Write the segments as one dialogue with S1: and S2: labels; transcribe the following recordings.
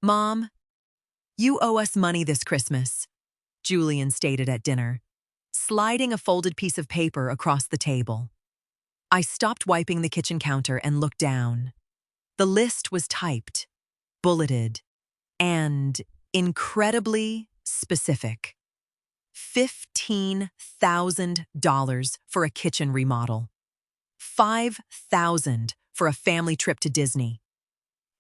S1: Mom, you owe us money this Christmas, Julian stated at dinner, sliding a folded piece of paper across the table. I stopped wiping the kitchen counter and looked down. The list was typed, bulleted, and incredibly specific. $15,000 for a kitchen remodel. $5,000 for a family trip to Disney.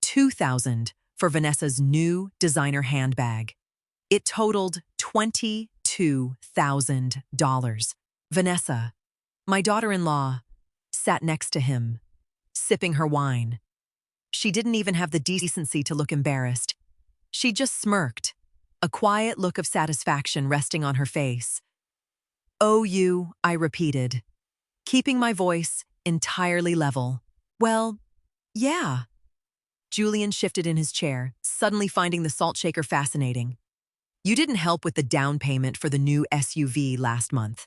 S1: $2,000 for Vanessa's new designer handbag. It totaled $22,000. Vanessa, my daughter-in-law, sat next to him, sipping her wine. She didn't even have the decency to look embarrassed. She just smirked, a quiet look of satisfaction resting on her face. "Oh, you," I repeated, keeping my voice entirely level. "Well, yeah." Julian shifted in his chair, suddenly finding the salt shaker fascinating. "You didn't help with the down payment for the new SUV last month.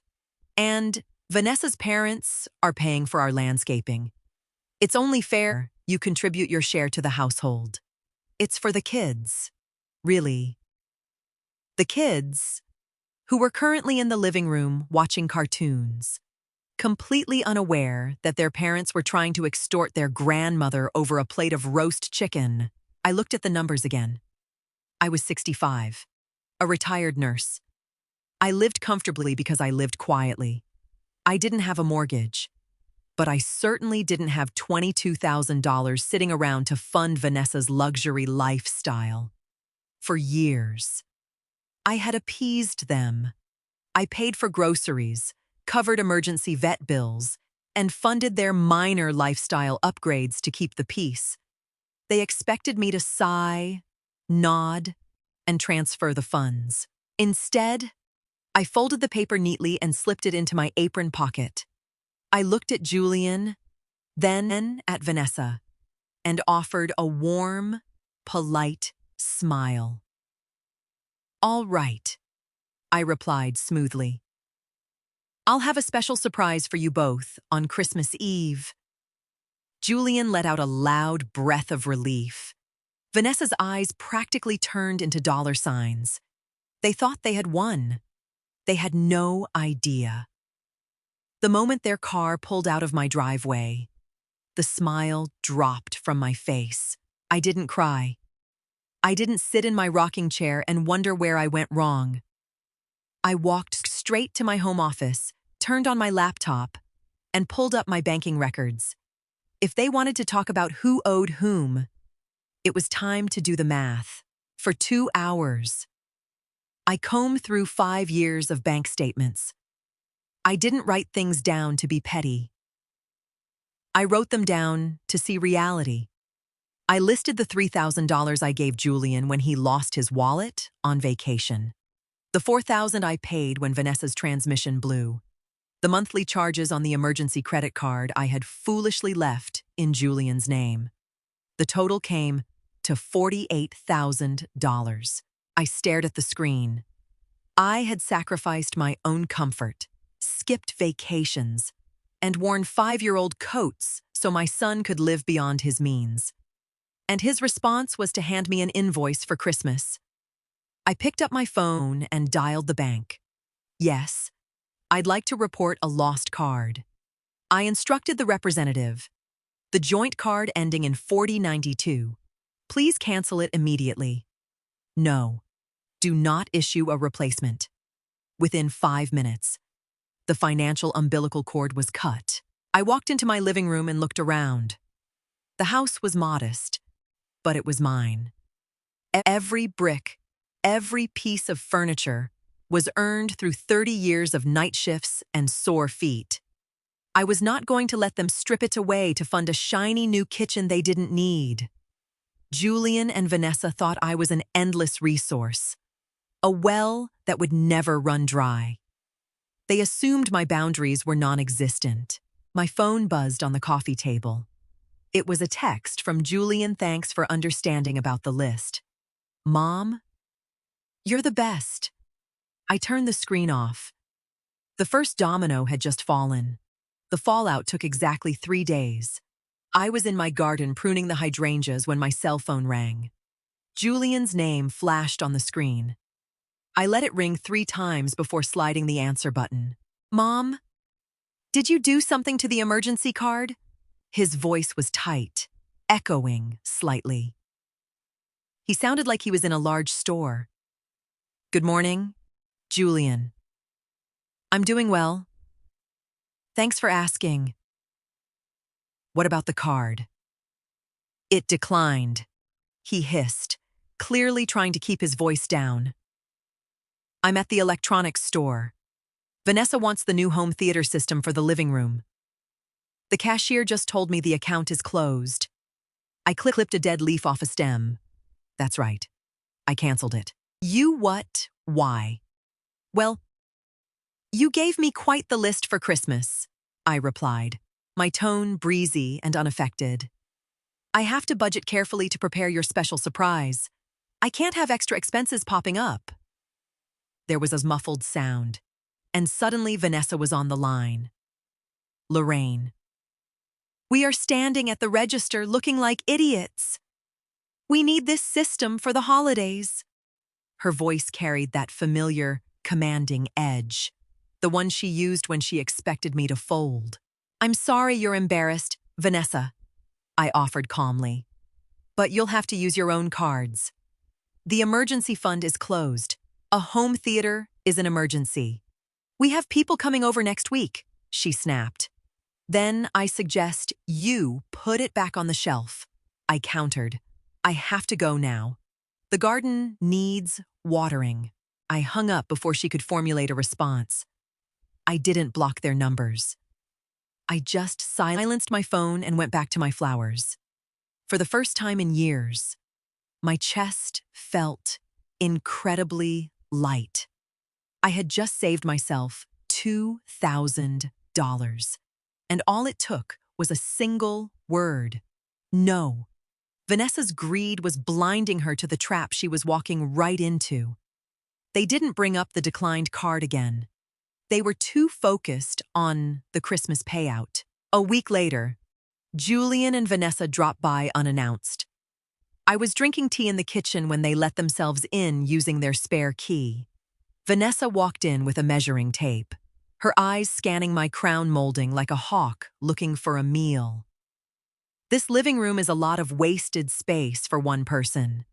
S1: And Vanessa's parents are paying for our landscaping. It's only fair you contribute your share to the household. It's for the kids, really." The kids, who were currently in the living room watching cartoons, completely unaware that their parents were trying to extort their grandmother over a plate of roast chicken. I looked at the numbers again. I was 65, a retired nurse. I lived comfortably because I lived quietly. I didn't have a mortgage, but I certainly didn't have $22,000 sitting around to fund Vanessa's luxury lifestyle. For years, I had appeased them. I paid for groceries, covered emergency vet bills, and funded their minor lifestyle upgrades to keep the peace. They expected me to sigh, nod, and transfer the funds. Instead, I folded the paper neatly and slipped it into my apron pocket. I looked at Julian, then at Vanessa, and offered a warm, polite smile. "All right," I replied smoothly. "I'll have a special surprise for you both on Christmas Eve." Julian let out a loud breath of relief. Vanessa's eyes practically turned into dollar signs. They thought they had won. They had no idea. The moment their car pulled out of my driveway, the smile dropped from my face. I didn't cry. I didn't sit in my rocking chair and wonder where I went wrong. I walked straight to my home office, turned on my laptop, and pulled up my banking records. If they wanted to talk about who owed whom, it was time to do the math. For 2 hours, I combed through 5 years of bank statements. I didn't write things down to be petty. I wrote them down to see reality. I listed the $3,000 I gave Julian when he lost his wallet on vacation. The $4,000 I paid when Vanessa's transmission blew. The monthly charges on the emergency credit card I had foolishly left in Julian's name. The total came to $48,000. I stared at the screen. I had sacrificed my own comfort, skipped vacations, and worn 5-year-old coats so my son could live beyond his means. And his response was to hand me an invoice for Christmas. I picked up my phone and dialed the bank. "Yes, I'd like to report a lost card." I instructed the representative. "The joint card ending in 4092. Please cancel it immediately." "No, do not issue a replacement." Within 5 minutes, the financial umbilical cord was cut. I walked into my living room and looked around. The house was modest, but it was mine. Every brick, every piece of furniture was earned through 30 years of night shifts and sore feet. I was not going to let them strip it away to fund a shiny new kitchen they didn't need. Julian and Vanessa thought I was an endless resource, a well that would never run dry. They assumed my boundaries were non-existent. My phone buzzed on the coffee table. It was a text from Julian. "Thanks for understanding about the list. Mom, you're the best." I turned the screen off. The first domino had just fallen. The fallout took exactly 3 days. I was in my garden pruning the hydrangeas when my cell phone rang. Julian's name flashed on the screen. I let it ring 3 times before sliding the answer button. Mom, did you do something to the emergency card? His voice was tight, echoing slightly. He sounded like he was in a large store. Good morning, Julian. I'm doing well. Thanks for asking. What about the card? It declined, he hissed, clearly trying to keep his voice down. I'm at the electronics store. Vanessa wants the new home theater system for the living room. The cashier just told me the account is closed. I clipped a dead leaf off a stem. That's right. I canceled it. You what? Why? Well, you gave me quite the list for Christmas, I replied, my tone breezy and unaffected. I have to budget carefully to prepare your special surprise. I can't have extra expenses popping up. There was a muffled sound, and suddenly Vanessa was on the line. Lorraine. We are standing at the register looking like idiots. We need this system for the holidays. Her voice carried that familiar, commanding edge, the one she used when she expected me to fold. I'm sorry you're embarrassed, Vanessa, I offered calmly. But you'll have to use your own cards. The emergency fund is closed. A home theater is an emergency. We have people coming over next week, she snapped. Then I suggest you put it back on the shelf. I countered. I have to go now. The garden needs watering. I hung up before she could formulate a response. I didn't block their numbers. I just silenced my phone and went back to my flowers. For the first time in years, my chest felt incredibly light. I had just saved myself $2,000, and all it took was a single word. No. Vanessa's greed was blinding her to the trap she was walking right into. They didn't bring up the declined card again. They were too focused on the Christmas payout. A week later, Julian and Vanessa dropped by unannounced. I was drinking tea in the kitchen when they let themselves in using their spare key. Vanessa walked in with a measuring tape, her eyes scanning my crown molding like a hawk looking for a meal. This living room is a lot of wasted space for one person,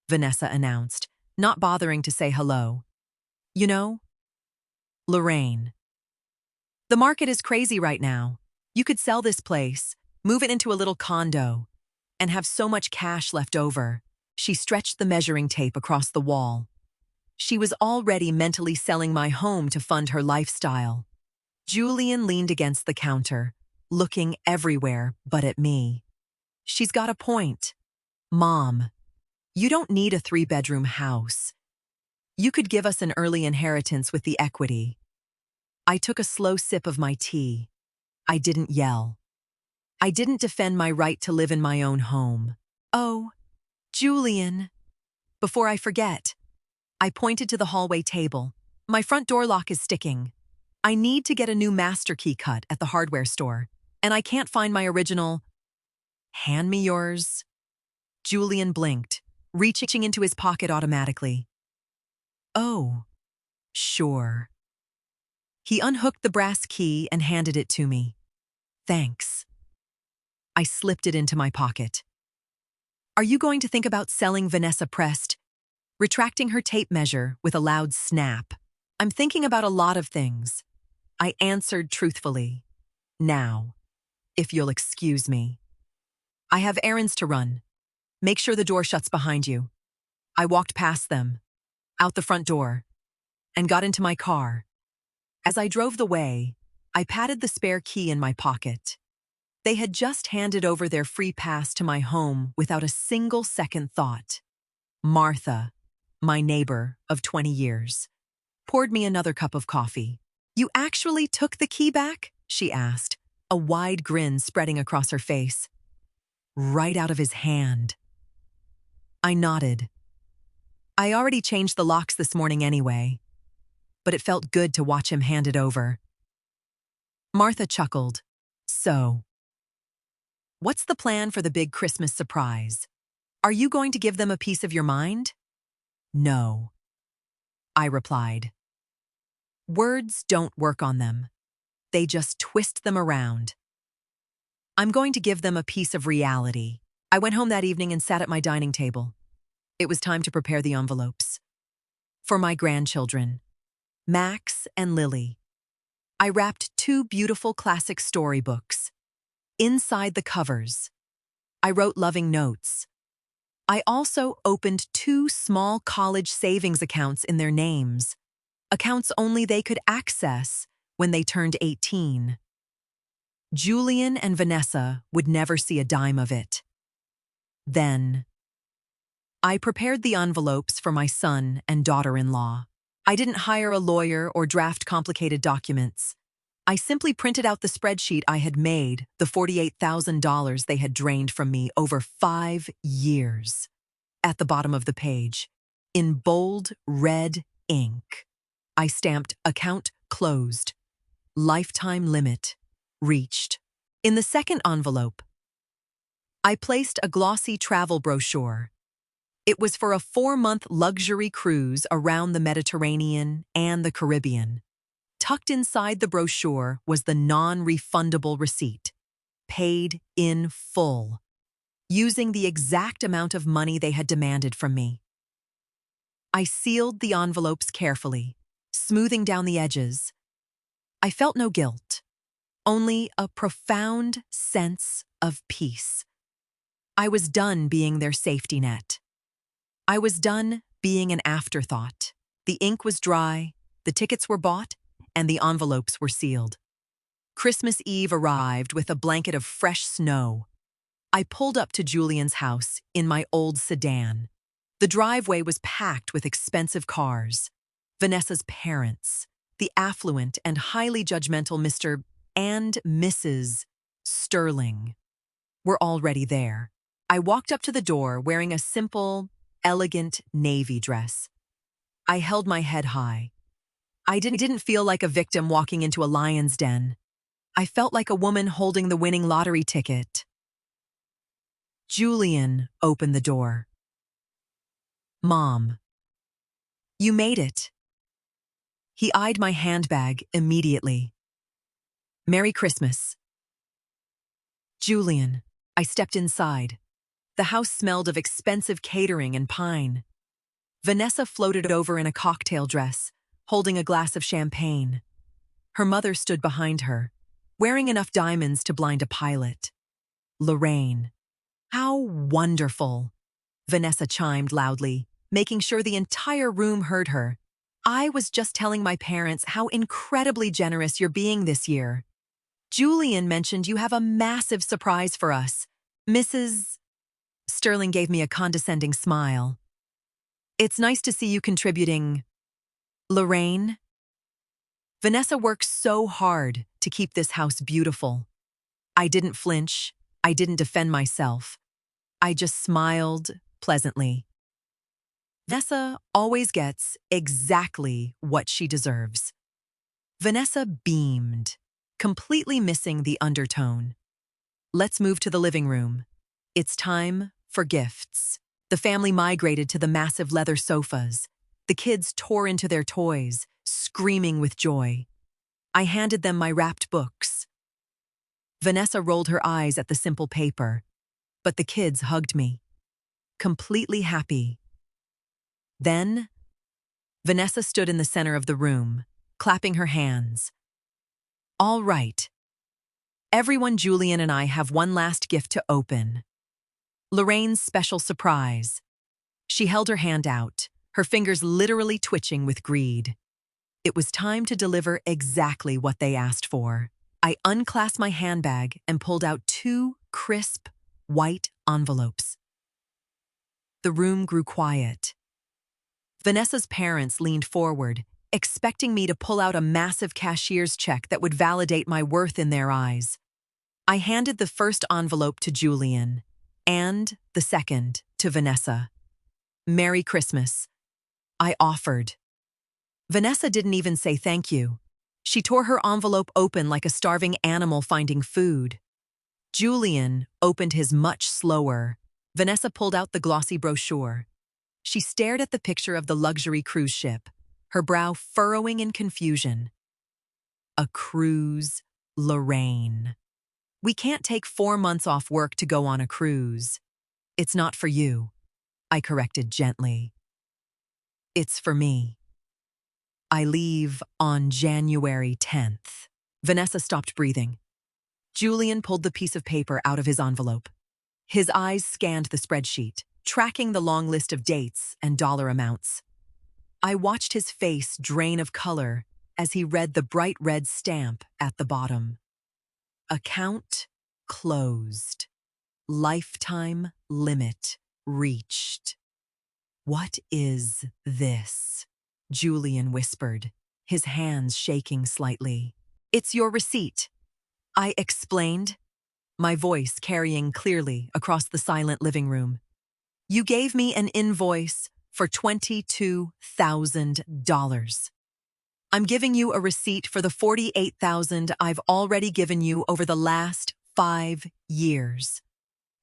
S1: Vanessa announced, not bothering to say hello. You know, Lorraine. The market is crazy right now. You could sell this place, move it into a little condo, and have so much cash left over. She stretched the measuring tape across the wall. She was already mentally selling my home to fund her lifestyle. Julian leaned against the counter, looking everywhere but at me. She's got a point. Mom, you don't need a 3-bedroom house. You could give us an early inheritance with the equity. I took a slow sip of my tea. I didn't yell. I didn't defend my right to live in my own home. Oh, Julian. Before I forget, I pointed to the hallway table. My front door lock is sticking. I need to get a new master key cut at the hardware store, and I can't find my original. Hand me yours. Julian blinked, reaching into his pocket automatically. Oh, sure. He unhooked the brass key and handed it to me. Thanks. I slipped it into my pocket. Are you going to think about selling? Vanessa pressed, retracting her tape measure with a loud snap. I'm thinking about a lot of things. I answered truthfully. Now, if you'll excuse me. I have errands to run. Make sure the door shuts behind you. I walked past them, out the front door, and got into my car. As I drove the way, I patted the spare key in my pocket. They had just handed over their free pass to my home without a single second thought. Martha, my neighbor of 20 years, poured me another cup of coffee. You actually took the key back? She asked, a wide grin spreading across her face. Right out of his hand. I nodded. I already changed the locks this morning anyway, but it felt good to watch him hand it over. Martha chuckled. So, what's the plan for the big Christmas surprise? Are you going to give them a piece of your mind? No, I replied. Words don't work on them. They just twist them around. I'm going to give them a piece of reality. I went home that evening and sat at my dining table. It was time to prepare the envelopes. For my grandchildren, Max and Lily. I wrapped 2 beautiful classic storybooks. Inside the covers, I wrote loving notes. I also opened 2 small college savings accounts in their names, accounts only they could access when they turned 18. Julian and Vanessa would never see a dime of it. Then, I prepared the envelopes for my son and daughter-in-law. I didn't hire a lawyer or draft complicated documents. I simply printed out the spreadsheet I had made, the $48,000 they had drained from me over 5 years. At the bottom of the page, in bold red ink, I stamped "Account closed. Lifetime limit reached." In the second envelope, I placed a glossy travel brochure. It was for a 4-month luxury cruise around the Mediterranean and the Caribbean. Tucked inside the brochure was the non-refundable receipt, paid in full, using the exact amount of money they had demanded from me. I sealed the envelopes carefully, smoothing down the edges. I felt no guilt, only a profound sense of peace. I was done being their safety net. I was done being an afterthought. The ink was dry, the tickets were bought, and the envelopes were sealed. Christmas Eve arrived with a blanket of fresh snow. I pulled up to Julian's house in my old sedan. The driveway was packed with expensive cars. Vanessa's parents, the affluent and highly judgmental Mr. and Mrs. Sterling, were already there. I walked up to the door wearing a simple, elegant navy dress. I held my head high. I didn't feel like a victim walking into a lion's den. I felt like a woman holding the winning lottery ticket. Julian opened the door. "Mom, you made it." He eyed my handbag immediately. "Merry Christmas." "Julian." I stepped inside. The house smelled of expensive catering and pine. Vanessa floated over in a cocktail dress, holding a glass of champagne. Her mother stood behind her, wearing enough diamonds to blind a pilot. "Lorraine." "How wonderful," Vanessa chimed loudly, making sure the entire room heard her. "I was just telling my parents how incredibly generous you're being this year. Julian mentioned you have a massive surprise for us. Mrs. Sterling gave me a condescending smile. "It's nice to see you contributing." "Lorraine?" Vanessa worked so hard to keep this house beautiful. I didn't flinch. I didn't defend myself. I just smiled pleasantly. Vanessa always gets exactly what she deserves. Vanessa beamed, completely missing the undertone. "Let's move to the living room. It's time for gifts." The family migrated to the massive leather sofas. The kids tore into their toys, screaming with joy. I handed them my wrapped books. Vanessa rolled her eyes at the simple paper, but the kids hugged me, completely happy. Then, Vanessa stood in the center of the room, clapping her hands. "All right. Everyone, Julian and I have one last gift to open. Lorraine's special surprise." She held her hand out, her fingers literally twitching with greed. It was time to deliver exactly what they asked for. I unclasped my handbag and pulled out 2 crisp, white envelopes. The room grew quiet. Vanessa's parents leaned forward, expecting me to pull out a massive cashier's check that would validate my worth in their eyes. I handed the first envelope to Julian, and the second to Vanessa. "Merry Christmas," I offered. Vanessa didn't even say thank you. She tore her envelope open like a starving animal finding food. Julian opened his much slower, Vanessa pulled out the glossy brochure. She stared at the picture of the luxury cruise ship, her brow furrowing in confusion. A cruise, Lorraine. We can't take 4 months off work to go on a cruise. It's not for you, I corrected gently. It's for me. I leave on January 10th. Vanessa stopped breathing. Julian pulled the piece of paper out of his envelope. His eyes scanned the spreadsheet, tracking the long list of dates and dollar amounts. I watched his face drain of color as he read the bright red stamp at the bottom. Account closed. Lifetime limit reached. What is this? Julian whispered, his hands shaking slightly. It's your receipt, I explained, my voice carrying clearly across the silent living room. You gave me an invoice for $22,000. I'm giving you a receipt for the $48,000 I've already given you over the last 5 years.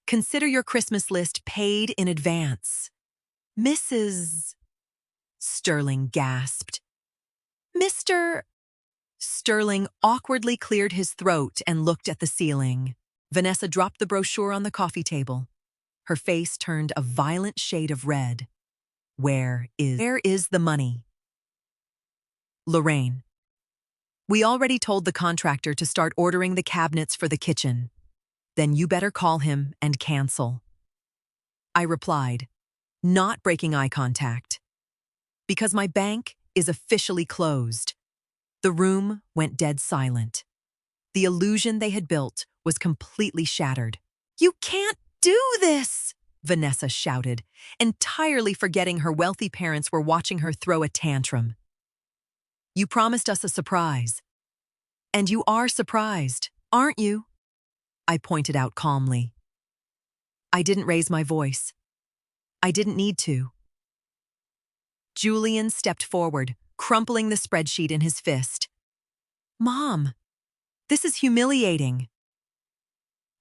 S1: Consider your Christmas list paid in advance. Mrs. Sterling gasped. Mr. Sterling awkwardly cleared his throat and looked at the ceiling. Vanessa dropped the brochure on the coffee table. Her face turned a violent shade of red. Where is the money? Lorraine. We already told the contractor to start ordering the cabinets for the kitchen. Then you better call him and cancel. I replied, not breaking eye contact. Because my bank is officially closed. The room went dead silent. The illusion they had built was completely shattered. You can't do this, Vanessa shouted, entirely forgetting her wealthy parents were watching her throw a tantrum. You promised us a surprise. And you are surprised, aren't you? I pointed out calmly. I didn't raise my voice. I didn't need to. Julian stepped forward, crumpling the spreadsheet in his fist. Mom, this is humiliating.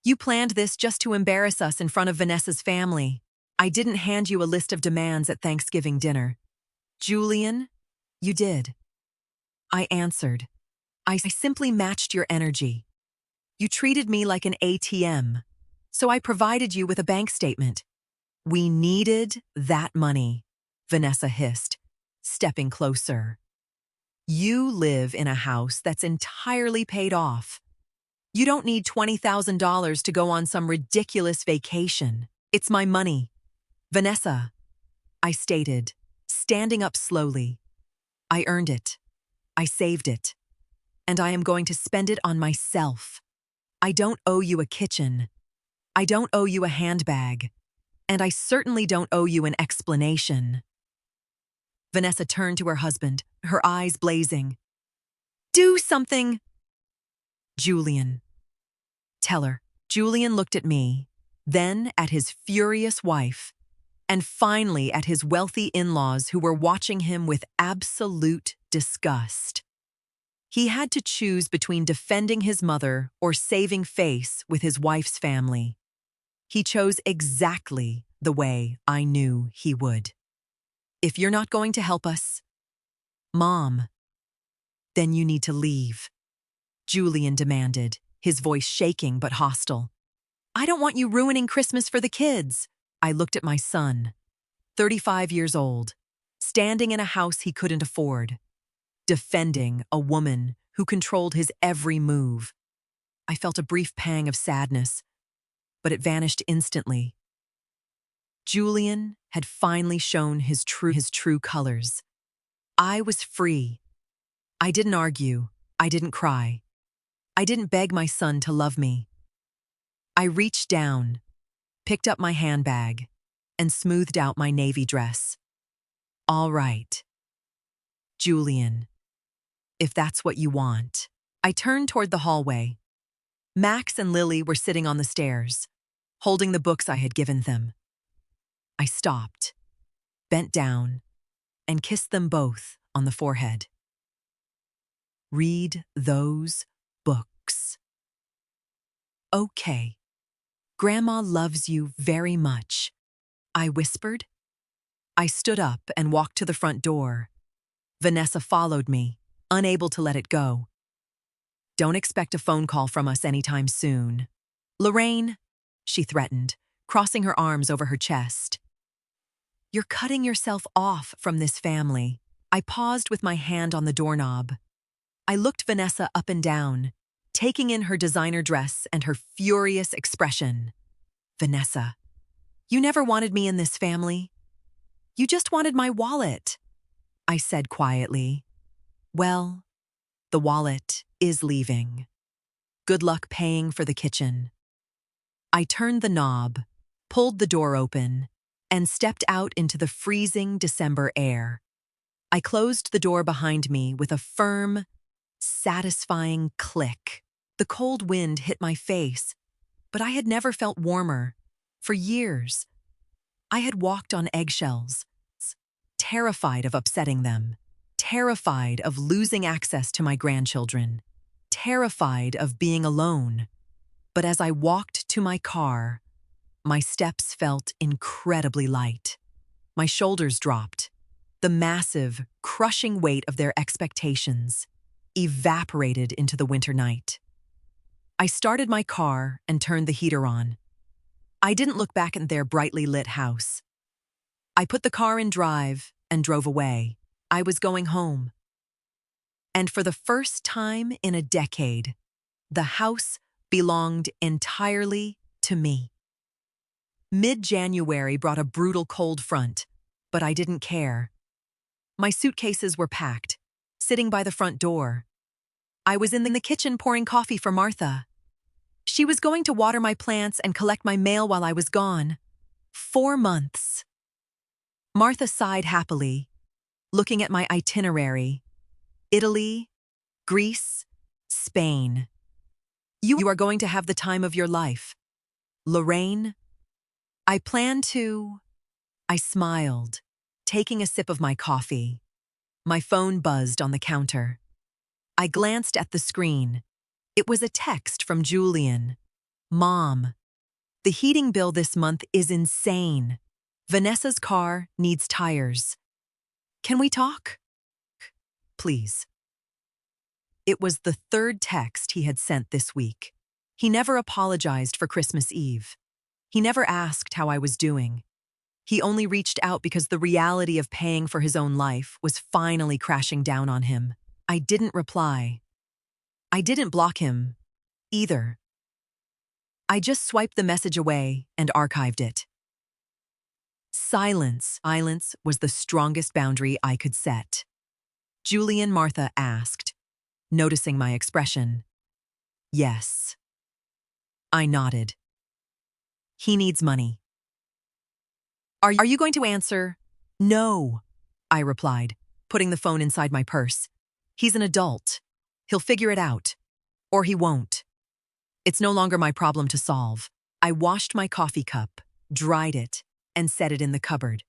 S1: You planned this just to embarrass us in front of Vanessa's family. I didn't hand you a list of demands at Thanksgiving dinner. Julian, you did. I answered. I simply matched your energy. You treated me like an ATM, so I provided you with a bank statement. We needed that money, Vanessa hissed, stepping closer. You live in a house that's entirely paid off. You don't need $20,000 to go on some ridiculous vacation. It's my money. Vanessa, I stated, standing up slowly. I earned it. I saved it. And I am going to spend it on myself. I don't owe you a kitchen. I don't owe you a handbag. And I certainly don't owe you an explanation. Vanessa turned to her husband, her eyes blazing. Do something! Julian. Tell her. Julian looked at me, then at his furious wife, and finally at his wealthy in-laws who were watching him with absolute disgust. He had to choose between defending his mother or saving face with his wife's family. He chose exactly the way I knew he would. If you're not going to help us, Mom, then you need to leave, Julian demanded, his voice shaking but hostile. I don't want you ruining Christmas for the kids. I looked at my son, 35 years old, standing in a house he couldn't afford, defending a woman who controlled his every move. I felt a brief pang of sadness, but it vanished instantly. Julian had finally shown his true colors. I was free. I didn't argue. I didn't cry. I didn't beg my son to love me. I reached down, picked up my handbag, and smoothed out my navy dress. All right, Julian, if that's what you want. I turned toward the hallway. Max and Lily were sitting on the stairs, holding the books I had given them. I stopped, bent down, and kissed them both on the forehead. Read those books. Okay. Grandma loves you very much, I whispered. I stood up and walked to the front door. Vanessa followed me, unable to let it go. Don't expect a phone call from us anytime soon. Lorraine, she threatened, crossing her arms over her chest. You're cutting yourself off from this family. I paused with my hand on the doorknob. I looked Vanessa up and down, taking in her designer dress and her furious expression. Vanessa, you never wanted me in this family. You just wanted my wallet, I said quietly. Well, the wallet is leaving. Good luck paying for the kitchen. I turned the knob, pulled the door open, and stepped out into the freezing December air. I closed the door behind me with a firm, satisfying click. The cold wind hit my face, but I had never felt warmer. For years, I had walked on eggshells, terrified of upsetting them, terrified of losing access to my grandchildren, terrified of being alone. But as I walked to my car, my steps felt incredibly light. My shoulders dropped. The massive, crushing weight of their expectations evaporated into the winter night. I started my car and turned the heater on. I didn't look back at their brightly lit house. I put the car in drive and drove away. I was going home. And for the first time in a decade, the house belonged entirely to me. Mid-January brought a brutal cold front, but I didn't care. My suitcases were packed, sitting by the front door. I was in the kitchen pouring coffee for Martha. She was going to water my plants and collect my mail while I was gone. 4 months. Martha sighed happily, looking at my itinerary. Italy, Greece, Spain. You are going to have the time of your life. Lorraine, I plan to... I smiled, taking a sip of my coffee. My phone buzzed on the counter. I glanced at the screen. It was a text from Julian. Mom, the heating bill this month is insane. Vanessa's car needs tires. Can we talk? Please. It was the third text he had sent this week. He never apologized for Christmas Eve. He never asked how I was doing. He only reached out because the reality of paying for his own life was finally crashing down on him. I didn't reply. I didn't block him, either. I just swiped the message away and archived it. Silence was the strongest boundary I could set. Julian, Martha asked, noticing my expression. Yes. I nodded. He needs money. Are you going to answer? No, I replied, putting the phone inside my purse. He's an adult. He'll figure it out. Or he won't. It's no longer my problem to solve. I washed my coffee cup, dried it, and set it in the cupboard.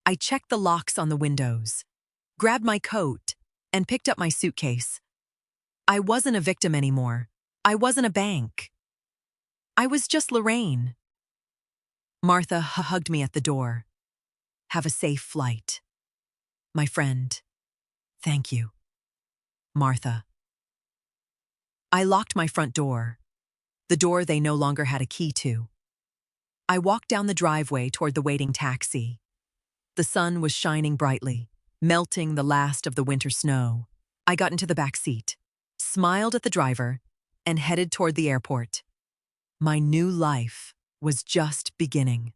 S1: I checked the locks on the windows, grabbed my coat, and picked up my suitcase. I wasn't a victim anymore. I wasn't a bank. I was just Lorraine. Martha hugged me at the door. Have a safe flight. My friend, thank you. Martha. I locked my front door, the door they no longer had a key to. I walked down the driveway toward the waiting taxi. The sun was shining brightly, melting the last of the winter snow. I got into the back seat, smiled at the driver, and headed toward the airport. My new life was just beginning.